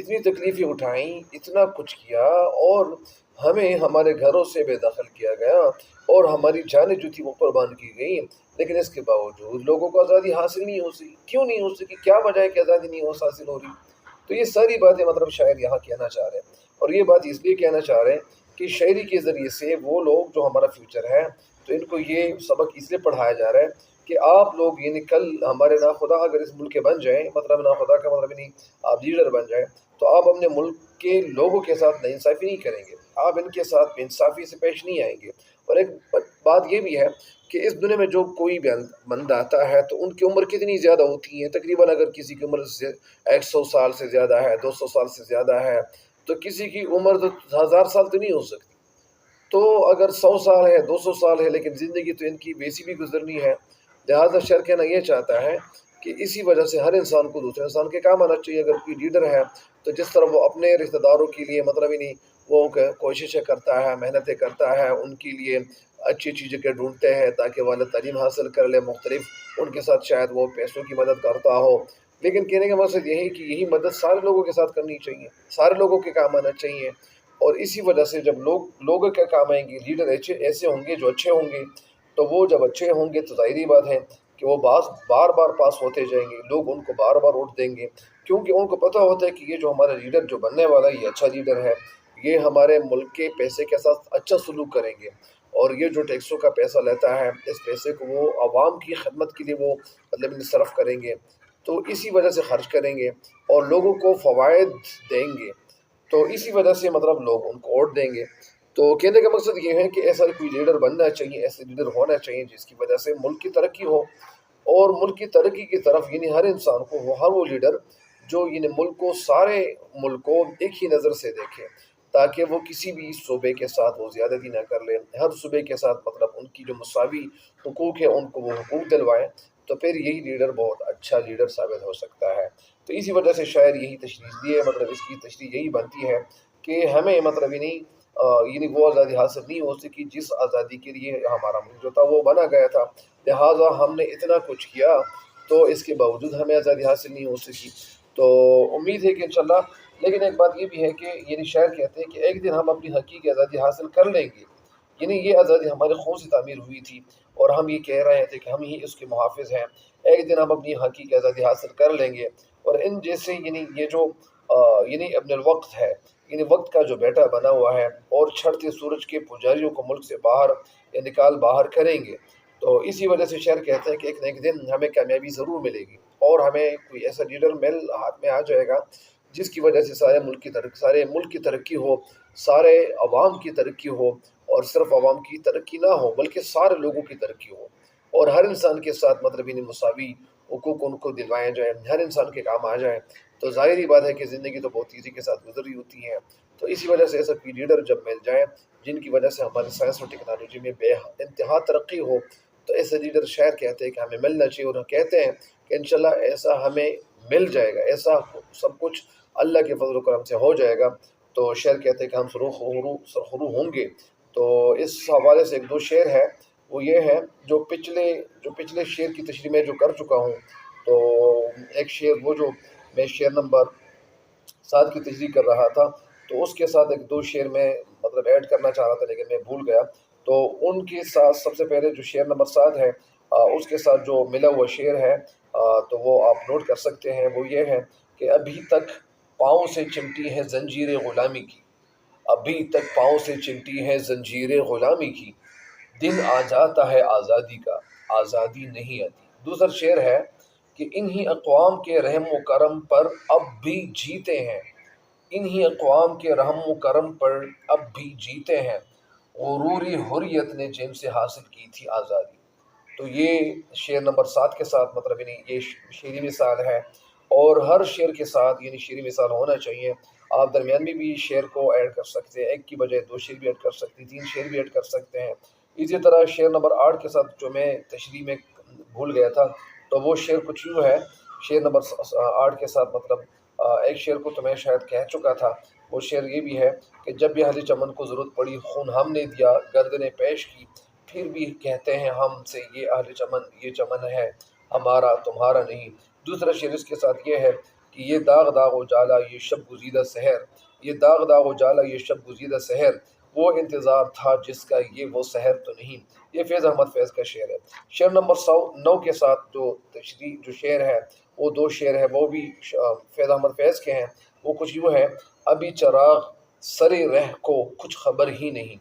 اتنی تکلیفیں اٹھائیں، اتنا کچھ کیا، اور ہمیں ہمارے گھروں سے بے دخل کیا گیا، اور ہماری جانیں جو تھی وہ قربان کی گئی، لیکن اس کے باوجود لوگوں کو آزادی حاصل نہیں ہو سکی۔ کیوں نہیں ہو سکی؟ کیا وجہ ہے کہ آزادی نہیں حاصل ہو رہی؟ تو یہ ساری باتیں مطلب شاعر یہاں کہنا چاہ رہے ہیں، اور یہ بات اس لیے کہنا چاہ رہے ہیں کہ شاعری کے ذریعے سے وہ لوگ جو ہمارا فیوچر ہے، تو ان کو یہ سبق اس لیے پڑھایا جا رہا ہے کہ آپ لوگ یعنی کل ہمارے ناخدا اگر اس ملک کے بن جائیں، مطلب ناخدا کا مطلب نہیں، آپ لیڈر بن جائیں، تو آپ اپنے ملک کے لوگوں کے ساتھ ناانصافی نہیں کریں گے، آپ ان کے ساتھ بے انصافی سے پیش نہیں آئیں گے۔ اور ایک بات یہ بھی ہے کہ اس دنیا میں جو کوئی بھی بندہ آتا ہے تو ان کی عمر کتنی زیادہ ہوتی ہے، تقریباً اگر کسی کی عمر 100 سال سے زیادہ ہے، 200 سال سے زیادہ ہے، تو کسی کی عمر تو 1000 سال تو نہیں ہو سکتی۔ تو اگر 100 سال ہے، 200 سال ہے، لیکن زندگی تو ان کی ویسی بھی گزرنی ہے۔ لہٰذا شعر کہنا یہ چاہتا ہے کہ اسی وجہ سے ہر انسان کو دوسرے انسان کے کام آنا چاہیے۔ اگر کوئی لیڈر ہے تو جس طرح وہ اپنے رشتہ داروں کے لیے مطلب ہی نہیں، وہ کوششیں کرتا ہے، محنتیں کرتا ہے، ان کے لیے اچھی اچھی جگہ ڈھونڈتے ہیں تاکہ والد تعلیم حاصل کر لے، مختلف ان کے ساتھ شاید وہ پیسوں کی مدد کرتا ہو، لیکن کہنے کا مقصد یہی کہ یہی مدد سارے لوگوں کے ساتھ کرنی چاہیے، سارے لوگوں کے کام آنا چاہیے۔ اور اسی وجہ سے جب لوگوں کے کام آئیں گے، لیڈر ایسے ہوں گے جو اچھے ہوں گے، تو وہ جب اچھے ہوں گے تو ظاہری بات ہے کہ وہ بار بار پاس ہوتے جائیں گے، لوگ ان کو بار بار ووٹ دیں گے، کیونکہ ان کو پتہ ہوتا ہے کہ یہ جو ہمارا لیڈر جو بننے والا ہے یہ اچھا لیڈر ہے، یہ ہمارے ملک کے پیسے کے ساتھ اچھا سلوک کریں گے، اور یہ جو ٹیکسوں کا پیسہ لیتا ہے اس پیسے کو وہ عوام کی خدمت کے لیے وہ مطلب صرف کریں گے، تو اسی وجہ سے خرچ کریں گے اور لوگوں کو فوائد دیں گے، تو اسی وجہ سے مطلب لوگ ان کو ووٹ دیں گے۔ تو کہنے کا مقصد یہ ہے کہ ایسا کوئی لیڈر بننا چاہیے، ایسے لیڈر ہونا چاہیے جس کی وجہ سے ملک کی ترقی ہو، اور ملک کی ترقی کی طرف یعنی ہر انسان کو ہر وہ لیڈر جو یعنی ملک کو سارے ملک کو ایک ہی نظر سے دیکھے، تاکہ وہ کسی بھی صوبے کے ساتھ وہ زیادتی نہ کر لے، ہر صوبے کے ساتھ مطلب ان کی جو مساوی حقوق ہے ان کو وہ حقوق دلوائے، تو پھر یہی لیڈر بہت اچھا لیڈر ثابت ہو سکتا ہے۔ تو اسی وجہ سے شاعر یہی تشریح دیے، مطلب اس کی تشریح یہی بنتی ہے کہ ہمیں مطلب یعنی وہ آزادی حاصل نہیں ہو سکی جس آزادی کے لیے ہمارا ملک جو تھا وہ بنا گیا تھا، لہٰذا ہم نے اتنا کچھ کیا تو اس کے باوجود ہمیں آزادی حاصل نہیں ہو سکی۔ تو امید ہے کہ انشاءاللہ، لیکن ایک بات یہ بھی ہے کہ یعنی شاعر کہتے ہیں کہ ایک دن ہم اپنی حقیقی آزادی حاصل کر لیں گے، یعنی یہ آزادی ہمارے خون سے تعمیر ہوئی تھی اور ہم یہ کہہ رہے تھے کہ ہم ہی اس کے محافظ ہیں، ایک دن ہم اپنی حقیقی آزادی حاصل کر لیں گے، اور ان جیسے یعنی یہ جو یعنی ابن الوقت ہے، یعنی وقت کا جو بیٹا بنا ہوا ہے، اور چھڑتے سورج کے پجاریوں کو ملک سے باہر یا نکال باہر کریں گے، تو اسی وجہ سے شعر کہتے ہیں کہ ایک نہ ایک دن ہمیں کامیابی ضرور ملے گی، اور ہمیں کوئی ایسا لیڈر ہاتھ میں آ جائے گا جس کی وجہ سے سارے ملک کی ترقی ہو، سارے عوام کی ترقی ہو، اور صرف عوام کی ترقی نہ ہو بلکہ سارے لوگوں کی ترقی ہو، اور ہر انسان کے ساتھ مطلب یعنی مساوی حقوق ان کو دلوائے جائیں، ہر انسان کے کام آ جائیں، تو ظاہری بات ہے کہ زندگی تو بہت تیزی کے ساتھ گزر رہی ہوتی ہے۔ تو اسی وجہ سے ایسا کوئی لیڈر جب مل جائیں جن کی وجہ سے ہماری سائنس اور ٹیکنالوجی میں بے انتہا ترقی ہو، تو ایسے لیڈر شاعر کہتے ہیں کہ ہمیں ملنا چاہیے، اور ہم کہتے ہیں کہ انشاءاللہ ایسا ہمیں مل جائے گا، ایسا سب کچھ اللہ کے فضل و کرم سے ہو جائے گا۔ تو شعر کہتے ہیں کہ ہم سرخرو ہوں گے۔ تو اس حوالے سے ایک دو شعر ہے، وہ یہ ہے جو پچھلے شعر کی تشریح میں جو کر چکا ہوں، تو ایک شعر وہ جو میں شعر نمبر 7 کی تشریح کر رہا تھا، تو اس کے ساتھ ایک دو شعر میں مطلب ایڈ کرنا چاہ رہا تھا لیکن میں بھول گیا، تو ان کے ساتھ سب سے پہلے جو شعر نمبر 7 ہے، اس کے ساتھ جو ملا ہوا شعر ہے، تو وہ آپ نوٹ کر سکتے ہیں، وہ یہ ہے کہ ابھی تک پاؤں سے چمٹی ہے زنجیر غلامی کی، ابھی تک پاؤں سے چمٹی ہے زنجیر غلامی کی، دن آ جاتا ہے آزادی کا، آزادی نہیں آتی۔ دوسرا شعر ہے کہ انہی اقوام کے رحم و کرم پر اب بھی جیتے ہیں، انہی اقوام کے رحم و کرم پر اب بھی جیتے ہیں، غروری حریت نے جن سے حاصل کی تھی آزادی۔ تو یہ شعر نمبر 7 کے ساتھ مطلب یعنی یہ شعری مثال ہے، اور ہر شعر کے ساتھ یعنی شعری مثال ہونا چاہیے۔ آپ درمیان میں بھی شعر کو ایڈ کر سکتے ہیں، ایک کی بجائے 2 شعر بھی ایڈ کر سکتے ہیں، 3 شعر بھی ایڈ کر سکتے ہیں۔ اسی طرح شعر نمبر 8 کے ساتھ جو میں تشریح میں بھول گیا تھا، تو وہ شعر کچھ یوں ہے، شعر نمبر 8 کے ساتھ مطلب ایک شعر کو تو میں شاید کہہ چکا تھا، وہ شعر یہ بھی ہے کہ جب بھی اہل چمن کو ضرورت پڑی خون ہم نے دیا، گردنیں پیش کی، پھر بھی کہتے ہیں ہم سے یہ اہل چمن، یہ چمن ہے ہمارا تمہارا نہیں۔ دوسرا شعر اس کے ساتھ یہ ہے کہ یہ داغ داغ و جالا یہ شب گزیدہ سحر، یہ داغ داغ و جالا یہ شب گزیدہ سحر، وہ انتظار تھا جس کا یہ وہ سحر تو نہیں۔ یہ فیض احمد فیض کا شعر ہے۔ شعر نمبر 109 کے ساتھ جو تشریح جو شعر ہے وہ دو شعر ہے، وہ بھی فیض احمد فیض کے ہیں۔ وہ کچھ یوں ہے: ابھی چراغ سرے رہ کو کچھ خبر ہی نہیں،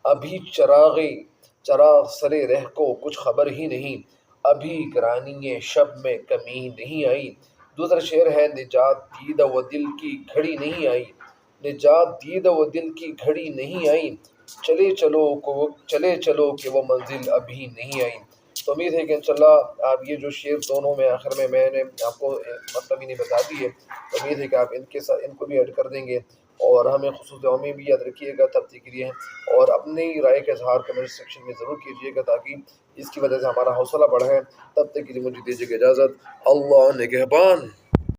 ابھی چراغ سرے رہ کو کچھ خبر ہی نہیں، ابھی گرانی شب میں کمی نہیں آئی۔ دوسرا شعر ہے: نجات دید و دل کی گھڑی نہیں آئی، نجات دید و دل کی گھڑی نہیں آئی، چلے چلو کہ وہ منزل ابھی نہیں آئی۔ تو امید ہے کہ انشاءاللہ آپ یہ جو شعر دونوں میں آخر میں نے آپ کو مطلب انہیں بتا دی ہے، تو امید ہے کہ آپ ان کو بھی ایڈ کر دیں گے، اور ہمیں خصوص دعاؤں میں بھی یاد رکھیے گا تب تک کے لیے، اور اپنی رائے کا اظہار کمنٹ سیکشن میں ضرور کیجیے گا تاکہ اس کی وجہ سے ہمارا حوصلہ بڑھے۔ تب تک کے لیے مجھے دیجیے گا اجازت۔ اللہ نگہبان۔